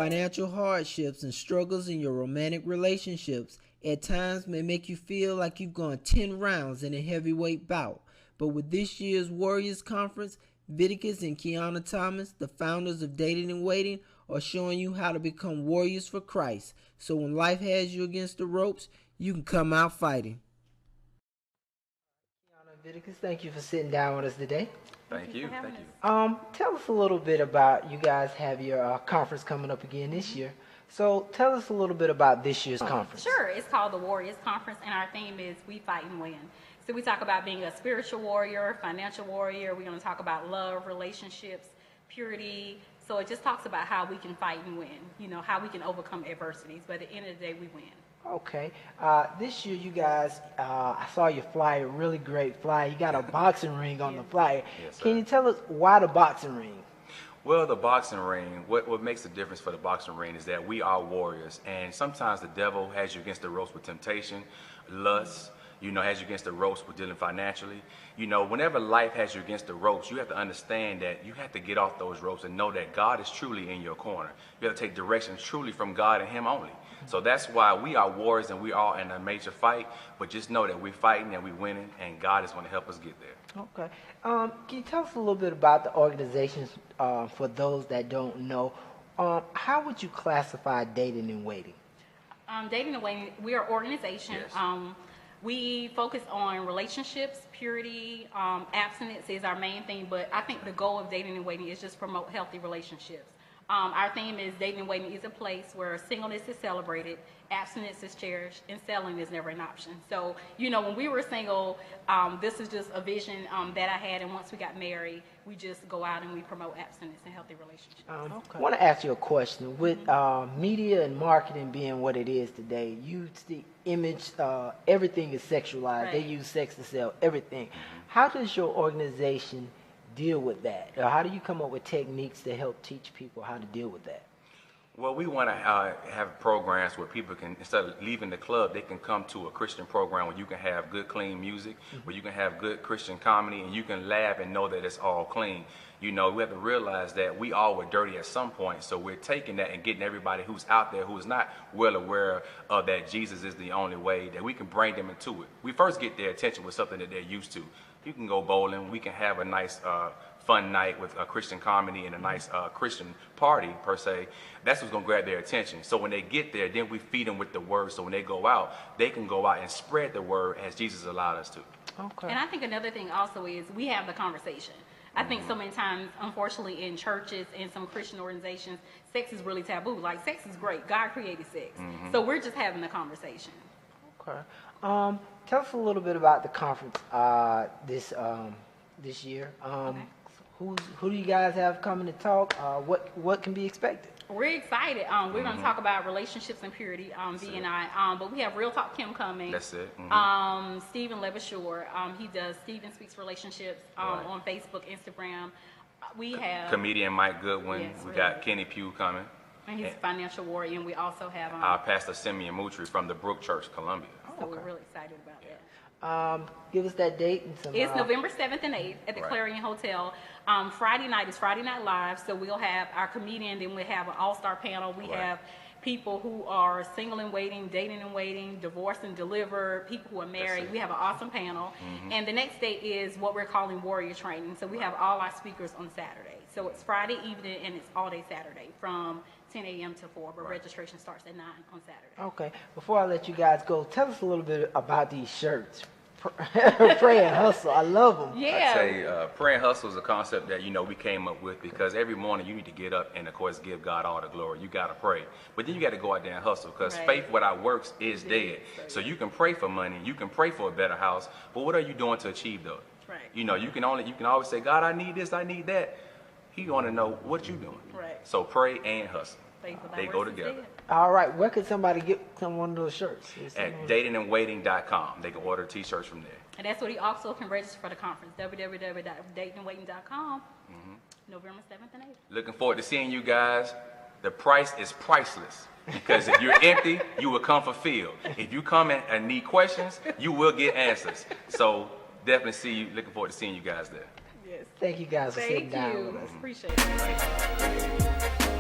Financial hardships and struggles in your romantic relationships at times may make you feel like you've gone 10 rounds in a heavyweight bout. But with this year's Warriors Conference, Viticus and Kiona Thomas, the founders of Dating and Waiting, are showing you how to become warriors for Christ. So when life has you against the ropes, you can come out fighting. Kiona and Viticus, thank you for sitting down with us today. Thank you. Tell us a little bit about, you guys have your conference coming up again this year. So tell us a little bit about this year's conference. Sure. It's called the Warriors Conference, and our theme is We Fight and Win. So we talk about being a spiritual warrior, financial warrior. We're going to talk about love, relationships, purity. So it just talks about how we can fight and win, you know, how we can overcome adversities. But at the end of the day, we win. Okay. This year, you guys, I saw your flyer, really great flyer. You got a boxing ring on the flyer. Yes, sir. Can you tell us why the boxing ring? Well, the boxing ring, what makes the difference for the boxing ring is that we are warriors. And sometimes the devil has you against the ropes with temptation, lust, has you against the ropes with dealing financially. Whenever life has you against the ropes, you have to understand that you have to get off those ropes and know that God is truly in your corner. You have to take direction truly from God and Him only. So that's why we are warriors and we are in a major fight, but just know that we're fighting and we're winning, and God is going to help us get there. Okay. Can you tell us a little bit about the organizations for those that don't know? How would you classify Dating and Waiting? Dating and Waiting, we are an organization. Yes. We focus on relationships, purity, abstinence is our main thing, but I think the goal of Dating and Waiting is just promote healthy relationships. Our theme is Dating and Waiting is a place where singleness is celebrated, abstinence is cherished, and selling is never an option. So, when we were single, this is just a vision that I had, and once we got married, we just go out and we promote abstinence and healthy relationships. I want to ask you a question. With media and marketing being what it is today, you see image, everything is sexualized. Right. They use sex to sell everything. How does your organization deal with that? Or how do you come up with techniques to help teach people how to deal with that? Well, we want to have programs where people can, instead of leaving the club, they can come to a Christian program where you can have good, clean music, where you can have good Christian comedy, and you can laugh and know that it's all clean. We have to realize that we all were dirty at some point, so we're taking that and getting everybody who's out there who is not well aware of that Jesus is the only way, that we can bring them into it. We first get their attention with something that they're used to. You can go bowling, we can have a nice fun night with a Christian comedy and a nice Christian party, per se. That's what's going to grab their attention. So when they get there, then we feed them with the word. So when they go out, they can go out and spread the word as Jesus allowed us to. Okay. And I think another thing also is we have the conversation. I think so many times, unfortunately, in churches and some Christian organizations, sex is really taboo. Like, sex is great. God created sex. So we're just having the conversation. Okay. Tell us a little bit about the conference this year. Okay. Who do you guys have coming to talk? What can be expected? We're excited. We're going to talk about relationships and purity, V and I. But we have Real Talk Kim coming. That's it. Stephen Levishore. He does Stephen Speaks Relationships on Facebook, Instagram. We have Comedian Mike Goodwin. Yes, We really. got Kenny Pugh coming. And he's a financial warrior. And we also have Our Pastor Simeon Mutri from the Brook Church, Columbia. so we're really excited about that. Give us that date and some. It's November 7th and 8th at the Right. Clarion Hotel. Friday night is Friday Night Live, so we'll have our comedian, then we'll have an all-star panel. We Right. have people who are single and waiting, dating and waiting, divorced and delivered, people who are married. it. We have an awesome panel. And the next day is what we're calling Warrior Training. So we have all our speakers on Saturday. So it's Friday evening and it's all day Saturday from 10 a.m. to 4, but registration starts at 9 on Saturday. Okay. Before I let you guys go, tell us a little bit about these shirts. Pray and hustle. I love them. Yeah. I tell you, prayer and hustle is a concept that we came up with because every morning you need to get up and of course give God all the glory. You got to pray, but then you got to go out there and hustle because Right. faith without works is dead. So you can pray for money, you can pray for a better house, but what are you doing to achieve those? Right. You can always say, God, I need this, I need that. He want to know what you doing. Right. So pray and hustle. Faith without They go works is together. dead. All right. Where can somebody get one of those shirts? At datingandwaiting.com. They can order t-shirts from there. And that's where you also can register for the conference, www.datingandwaiting.com, November 7th and 8th. Looking forward to seeing you guys. The price is priceless because if you're empty, you will come fulfilled. If you come and need questions, you will get answers. So definitely looking forward to seeing you guys there. Yes. Thank you guys for sitting Thank down you. with us. Appreciate it.